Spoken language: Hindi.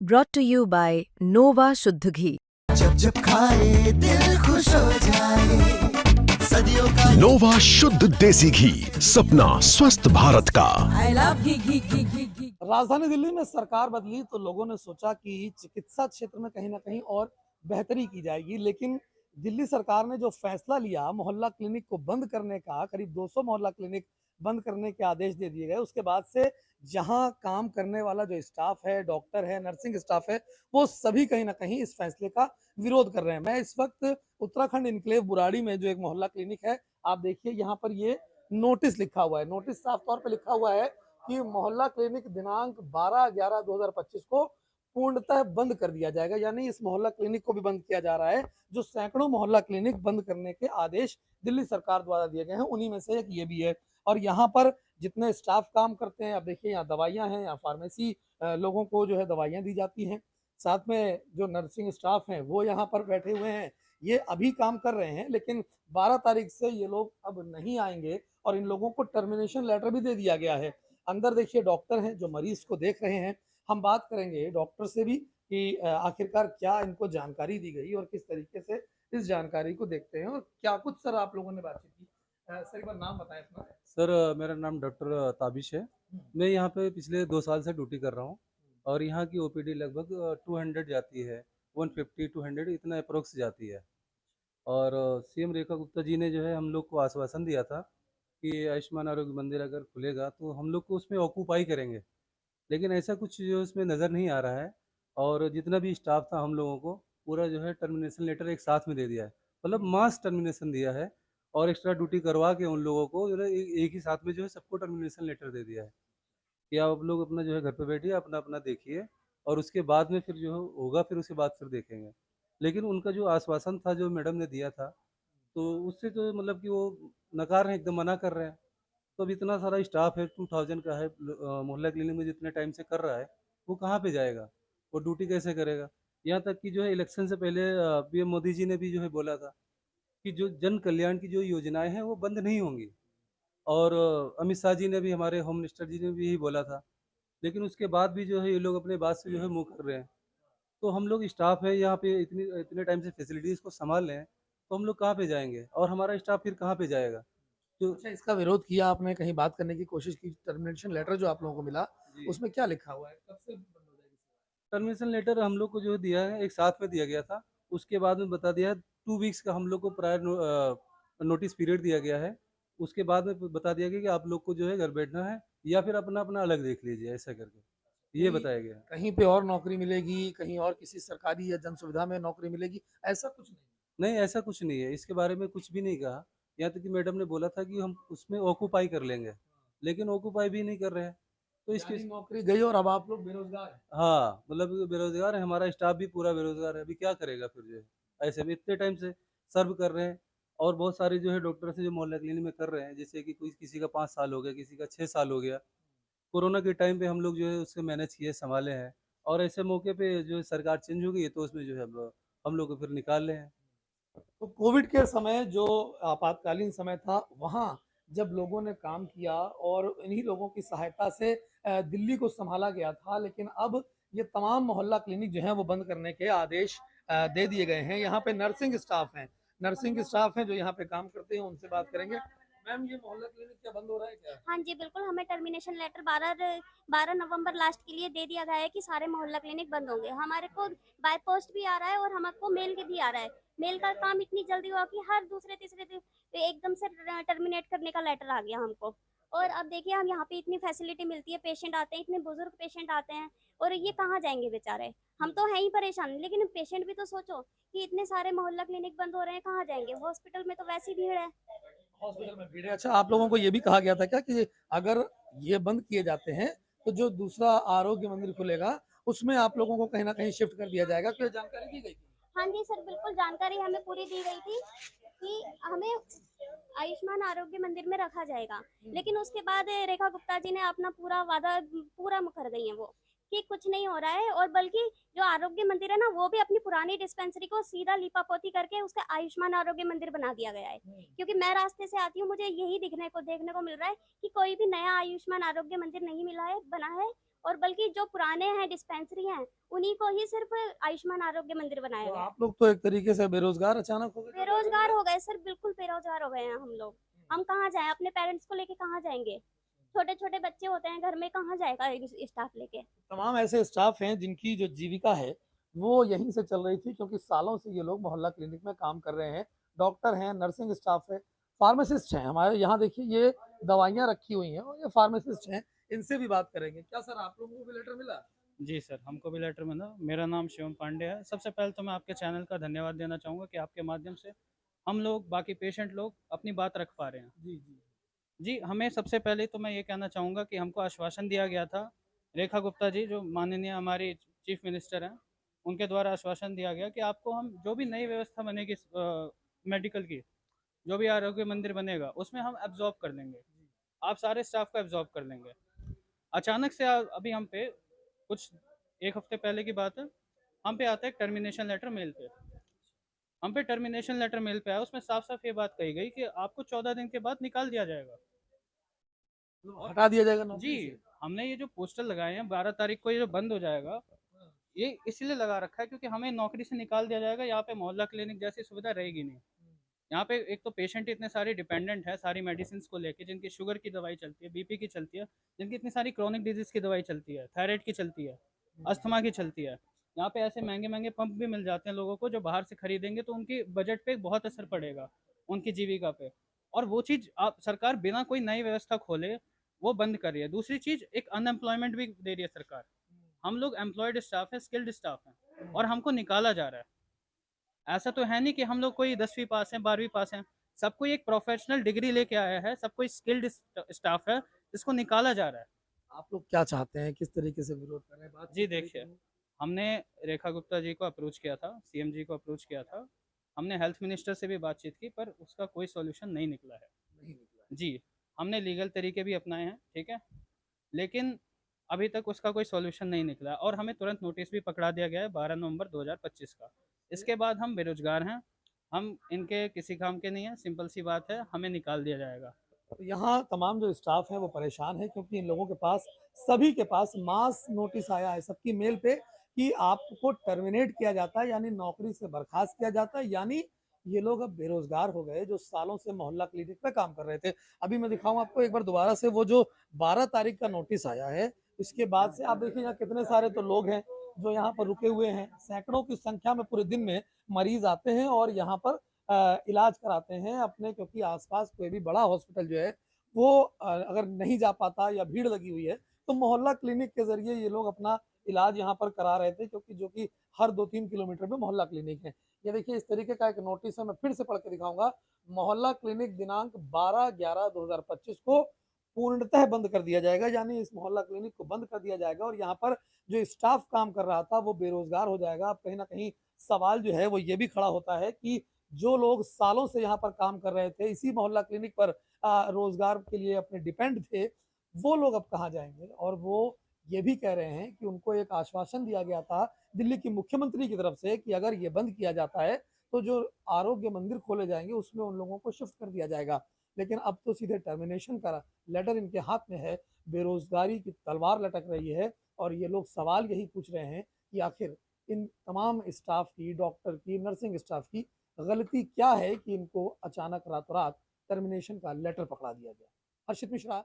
brought to you by Nova शुद्ध घी। जब जब खाए दिल खुश हो जाए, सदियों का नोवा शुद्ध देसी घी, सपना स्वस्थ भारत का। I love घी। राजधानी दिल्ली में सरकार बदली तो लोगों ने सोचा कि चिकित्सा क्षेत्र में कहीं ना कहीं और बेहतरी की जाएगी, लेकिन दिल्ली सरकार ने जो फैसला लिया मोहल्ला क्लिनिक को बंद करने का, करीब 200 मोहल्ला क्लिनिक बंद करने के आदेश दे दिए गए। उसके बाद से जहां काम करने वाला जो स्टाफ है, डॉक्टर है, नर्सिंग स्टाफ है, वो सभी कहीं ना कहीं इस फैसले का विरोध कर रहे हैं। मैं इस वक्त उत्तराखंड इनक्लेव बुराड़ी में जो एक मोहल्ला क्लिनिक है, आप देखिए यहाँ पर ये नोटिस लिखा हुआ है। नोटिस साफ तौर पर लिखा हुआ है कि मोहल्ला क्लिनिक दिनांक 12/11/2025 को पूर्णतः बंद कर दिया जाएगा। यानी इस मोहल्ला क्लिनिक को भी बंद किया जा रहा है। जो सैकड़ों मोहल्ला क्लिनिक बंद करने के आदेश दिल्ली सरकार द्वारा दिए गए हैं, उन्हीं में से एक ये भी है। और यहाँ पर जितने स्टाफ काम करते हैं, आप देखिए यहाँ दवाइयाँ हैं, यहाँ फार्मेसी लोगों को जो है दवाइयाँ दी जाती हैं। साथ में जो नर्सिंग स्टाफ हैं वो यहाँ पर बैठे हुए हैं, ये अभी काम कर रहे हैं, लेकिन 12 तारीख से ये लोग अब नहीं आएंगे और इन लोगों को टर्मिनेशन लेटर भी दे दिया गया है। अंदर देखिए डॉक्टर हैं जो मरीज को देख रहे हैं। हम बात करेंगे डॉक्टर से भी कि आखिरकार क्या इनको जानकारी दी गई और किस तरीके से इस जानकारी को देखते हैं और क्या कुछ सर आप लोगों ने बातचीत की। सर एक बार नाम बताएं अपना। सर मेरा नाम डॉक्टर ताबिश है। मैं यहाँ पे पिछले 2 साल से ड्यूटी कर रहा हूँ और यहाँ की ओपीडी लगभग 200 जाती है, 150-200 इतना अप्रोक्स जाती है। और सीएम रेखा गुप्ता जी ने जो है हम लोग को आश्वासन दिया था कि आयुष्मान आरोग्य मंदिर अगर खुलेगा तो हम लोग को उसमें ऑक्यूपाई करेंगे, लेकिन ऐसा कुछ जो इसमें नज़र नहीं आ रहा है। और जितना भी स्टाफ था हम लोगों को पूरा जो है टर्मिनेशन लेटर एक साथ में दे दिया है, मतलब मास टर्मिनेशन दिया है और एक्स्ट्रा ड्यूटी करवा के उन लोगों को जो है एक ही साथ में जो है सबको टर्मिनेशन लेटर दे दिया है कि आप लोग अपना जो है घर पे बैठिए, अपना अपना देखिए और उसके बाद में फिर जो होगा फिर उसके बाद फिर देखेंगे। लेकिन उनका जो आश्वासन था जो मैडम ने दिया था, तो उससे तो मतलब कि वो नकार रहे हैं, एकदम मना कर रहे हैं। तो अब इतना सारा स्टाफ है, 2000 का है, मोहल्ला क्लिनिक में जितने टाइम से कर रहा है वो कहाँ पे जाएगा, वो ड्यूटी कैसे करेगा। यहाँ तक कि जो है इलेक्शन से पहले पीएम मोदी जी ने भी जो है बोला था कि जो जन कल्याण की जो योजनाएं हैं वो बंद नहीं होंगी। और अमित शाह जी ने भी, हमारे होम मिनिस्टर जी ने भी यही बोला था। लेकिन उसके बाद भी जो है ये लोग अपने बात से जो है मुँह कर रहे हैं। तो हम लोग स्टाफ है यहाँ पे इतनी इतने टाइम से फैसिलिटीज़ को संभाल रहे हैं, तो हम लोग कहाँ पे जाएंगे और हमारा स्टाफ फिर कहाँ पे जाएगा। जो अच्छा, इसका विरोध किया आपने, कहीं बात करने की कोशिश की? टर्मिनेशन लेटर जो आप लोगों को मिला जी, उसमें क्या लिखा हुआ है, कब से बंद हो जाएगी? टर्मिनेशन लेटर हम लोग को जो दिया है एक साथ में दिया गया था। उसके बाद में बता दिया है 2 वीक्स का हम लोग को प्रायर नोटिस पीरियड दिया गया है। उसके बाद में बता दिया गया कि आप लोग को जो है घर बैठना है या फिर अपना अपना अलग देख लीजिए, ऐसा करके ये कोई बताया गया है। कहीं पे और नौकरी मिलेगी, कहीं और किसी सरकारी या जन सुविधा में नौकरी मिलेगी, ऐसा कुछ नहीं? नहीं, ऐसा कुछ नहीं है, इसके बारे में कुछ भी नहीं कहा। यहाँ तक कि मैडम ने बोला था कि हम उसमें ऑक्यूपाई कर लेंगे, लेकिन ऑक्यूपाई भी नहीं कर रहे हैं। तो इसके यानी नौकरी गई और अब आप लोग बेरोजगार हैं। हाँ, मतलब बेरोज़गार है, हमारा स्टाफ भी पूरा बेरोज़गार है, अभी क्या करेगा फिर जो है? ऐसे में इतने टाइम से सर्व कर रहे हैं और बहुत सारे जो है डॉक्टर्स हैं जो मोहल्ला क्लिनिक में कर रहे हैं, जैसे कि कोई किसी का 5 साल हो गया, किसी का 6 साल हो गया। कोरोना के टाइम पे हम लोग जो है उसको मैनेज किए, सँभाले हैं और ऐसे मौके पे जो है सरकार चेंज हो गई है तो उसमें जो है अब हम लोग को फिर निकाल रहे हैं। तो कोविड के समय जो आपातकालीन समय था, वहाँ जब लोगों ने काम किया और इन्हीं लोगों की सहायता से दिल्ली को संभाला गया था, लेकिन अब ये तमाम मोहल्ला क्लिनिक जो हैं वो बंद करने के आदेश दे दिए गए हैं। यहाँ पे नर्सिंग स्टाफ हैं जो यहाँ पे काम करते हैं, उनसे बात करेंगे। मैम, ये मोहल्ला क्लिनिक क्या बंद हो रहा है क्या? हाँ जी, बिल्कुल। हमें टर्मिनेशन लेटर 12 नवंबर लास्ट के लिए दे दिया गया है कि सारे मोहल्ला क्लिनिक बंद होंगे। हमारे को बाय पोस्ट भी आ रहा है और हमको मेल के भी आ रहा है। मेल का काम इतनी जल्दी हुआ कि हर दूसरे तीसरे दिन पे एकदम से टर्मिनेट करने का लेटर आ गया हमको। और अब देखिए हम यहाँ पे इतनी फैसिलिटी मिलती है, पेशेंट आते हैं, इतने बुजुर्ग पेशेंट आते हैं और ये कहाँ जाएंगे बेचारे। हम तो हैं ही परेशान, लेकिन पेशेंट भी तो सोचो कि इतने सारे मोहल्ला क्लिनिक बंद हो रहे हैं, कहाँ जाएंगे। हॉस्पिटल में तो वैसी भीड़ है। हॉस्पिटल में भीड़ है। अच्छा, आप लोगों को ये भी कहा गया था क्या कि अगर ये बंद किए जाते हैं तो जो दूसरा आरोग्य मंदिर खुलेगा उसमें आप लोगों को कहीं ना कहीं शिफ्ट कर दिया जाएगा? क्या जानकारी दी गई थी? हाँ जी सर, बिल्कुल जानकारी हमें पूरी दी गई थी कि हमें आयुष्मान आरोग्य मंदिर में रखा जाएगा। लेकिन उसके बाद रेखा गुप्ता जी ने अपना पूरा वादा पूरा मुकर गई हैं वो कि कुछ नहीं हो रहा है। और बल्कि जो आरोग्य मंदिर है ना, वो भी अपनी पुरानी डिस्पेंसरी को सीधा लीपापोती करके उसका आयुष्मान आरोग्य मंदिर बना दिया गया है। क्योंकि मैं रास्ते से आती हूँ, मुझे यही देखने को मिल रहा है कि कोई भी नया आयुष्मान आरोग्य मंदिर नहीं मिला है, बना है। और बल्कि जो पुराने हैं डिस्पेंसरी हैं उन्हीं को ही सिर्फ आयुष्मान आरोग्य मंदिर बनाया तो गया। आप लोग तो एक तरीके से बेरोजगार अचानक हो गए। बेरोजगार हो गए सर, बिल्कुल बेरोजगार हो गए हैं हम लोग। हम कहाँ जाएं, अपने पेरेंट्स को लेके कहाँ जाएंगे? छोटे छोटे बच्चे होते हैं घर में, कहाँ जाएगा स्टाफ लेके? तमाम ऐसे स्टाफ हैं जिनकी जो जीविका है वो यहीं से चल रही थी, क्योंकि सालों से ये लोग मोहल्ला क्लिनिक में काम कर रहे हैं। डॉक्टर हैं, नर्सिंग स्टाफ है, फार्मासिस्ट हैं। हमारे यहाँ देखिए ये दवाइयाँ रखी हुई हैं और ये फार्मासिस्ट हैं, इनसे भी बात करेंगे। क्या सर आप लोगों को भी लेटर मिला? जी सर, हमको भी लेटर मिला। मेरा नाम शिवम पांडे है। सबसे पहले तो मैं आपके चैनल का धन्यवाद देना चाहूँगा कि आपके माध्यम से हम लोग, बाकी पेशेंट लोग अपनी बात रख पा रहे हैं। जी जी। जी, हमें सबसे पहले तो मैं ये कहना चाहूँगा कि हमको आश्वासन दिया गया था, रेखा गुप्ता जी जो माननीय हमारी चीफ मिनिस्टर हैं, उनके द्वारा आश्वासन दिया गया कि आपको हम जो भी नई व्यवस्था बनेगी मेडिकल की, जो भी आरोग्य मंदिर बनेगा उसमें हम एब्जॉर्ब कर लेंगे, आप सारे स्टाफ को एब्जॉर्ब कर लेंगे। अचानक से अभी हम पे कुछ एक हफ्ते पहले की बात है, हम पे आता है टर्मिनेशन लेटर मेल पे। हम पे टर्मिनेशन लेटर मेल पे आया, उसमें साफ साफ ये बात कही गई कि आपको 14 दिन के बाद निकाल दिया जाएगा। हटा दिया जाएगा नौकरी जी, से? हमने ये जो पोस्टर लगाए हैं 12 तारीख को ये जो बंद हो जाएगा, ये इसलिए लगा रखा है क्योंकि हमें नौकरी से निकाल दिया जाएगा। यहाँ पे मोहल्ला क्लिनिक जैसी सुविधा रहेगी नहीं। यहाँ पे एक तो पेशेंट इतने सारे डिपेंडेंट है सारी मेडिसिन को लेके, जिनकी शुगर की दवाई चलती है, बीपी की चलती है, जिनकी इतनी सारी क्रॉनिक डिजीज की दवाई चलती है, थायराइड की चलती है, अस्थमा की चलती है। यहाँ पे ऐसे महंगे महंगे पंप भी मिल जाते हैं लोगों को, जो बाहर से खरीदेंगे तो उनकी बजट पे बहुत असर पड़ेगा, उनकी जीविका पे। और वो चीज़ आप सरकार बिना कोई नई व्यवस्था खोले वो बंद कर रही है। दूसरी चीज़, एक अनएम्प्लॉयमेंट भी दे रही है सरकार। हम लोग एम्प्लॉयड स्टाफ है, स्किल्ड स्टाफ हैं, और हमको निकाला जा रहा है। ऐसा तो है नहीं कि हम लोग कोई 10वीं पास हैं, 12वीं पास हैं। सब कोई एक प्रोफेशनल डिग्री लेके आया है, सब कोई स्किल्ड स्टाफ है, जिसको निकाला जा रहा है। आप लोग क्या चाहते हैं, किस तरीके से विरोध कर रहे हैं? बात जी देखिए, हमने रेखा गुप्ता जी को अप्रोच किया था, सीएम जी को अप्रोच किया था, हमने हेल्थ मिनिस्टर से भी बातचीत की, पर उसका कोई सॉल्यूशन नहीं निकला है। नहीं निकला। जी, हमने लीगल तरीके भी अपनाए हैं, ठीक है, लेकिन अभी तक उसका कोई सॉल्यूशन नहीं निकला और हमें तुरंत नोटिस भी पकड़ा दिया गया है 12 नवंबर 2025 का। इसके बाद हम बेरोजगार हैं, हम इनके किसी काम के नहीं हैं, सिंपल सी बात है, हमें निकाल दिया जाएगा। तो यहाँ तमाम जो स्टाफ है वो परेशान है, क्योंकि इन लोगों के पास, सभी के पास मास नोटिस आया है सबकी मेल पे कि आपको टर्मिनेट किया जाता है, यानी नौकरी से बर्खास्त किया जाता है, यानी ये लोग अब बेरोजगार हो गए जो सालों से मोहल्ला क्लिनिक पे काम कर रहे थे। अभी मैं दिखाऊं आपको एक बार दोबारा से, वो जो 12 तारीख का नोटिस आया है, इसके बाद से आप देखिए यहाँ कितने सारे तो लोग हैं जो यहाँ पर रुके हुए हैं। सैकड़ों की संख्या में पूरे दिन में मरीज आते हैं और यहाँ पर इलाज कराते हैं अपने, क्योंकि आसपास कोई भी बड़ा हॉस्पिटल जो है वो अगर नहीं जा पाता या भीड़ लगी हुई है तो मोहल्ला क्लिनिक के जरिए ये लोग अपना इलाज यहाँ पर करा रहे थे, क्योंकि जो कि हर 2-3 किलोमीटर पे मोहल्ला क्लिनिक है। ये देखिए इस तरीके का एक नोटिस है, मैं फिर से पढ़ के दिखाऊंगा। मोहल्ला क्लिनिक दिनांक 12/11/2025 को पूर्णतः बंद कर दिया जाएगा, यानी इस मोहल्ला क्लिनिक को बंद कर दिया जाएगा और यहाँ पर जो स्टाफ काम कर रहा था वो बेरोजगार हो जाएगा। अब कहीं ना कहीं सवाल जो है वो ये भी खड़ा होता है कि जो लोग सालों से यहाँ पर काम कर रहे थे, इसी मोहल्ला क्लिनिक पर रोजगार के लिए अपने डिपेंड थे, वो लोग अब कहाँ जाएंगे? और वो ये भी कह रहे हैं कि उनको एक आश्वासन दिया गया था दिल्ली की मुख्यमंत्री की तरफ से कि अगर ये बंद किया जाता है तो जो आरोग्य मंदिर खोले जाएंगे उसमें उन लोगों को शिफ्ट कर दिया जाएगा। लेकिन अब तो सीधे टर्मिनेशन का लेटर इनके हाथ में है, बेरोजगारी की तलवार लटक रही है और ये लोग सवाल यही पूछ रहे हैं कि आखिर इन तमाम स्टाफ की, डॉक्टर की, नर्सिंग स्टाफ की गलती क्या है कि इनको अचानक रातों रात टर्मिनेशन का लेटर पकड़ा दिया गया। हर्षित मिश्रा।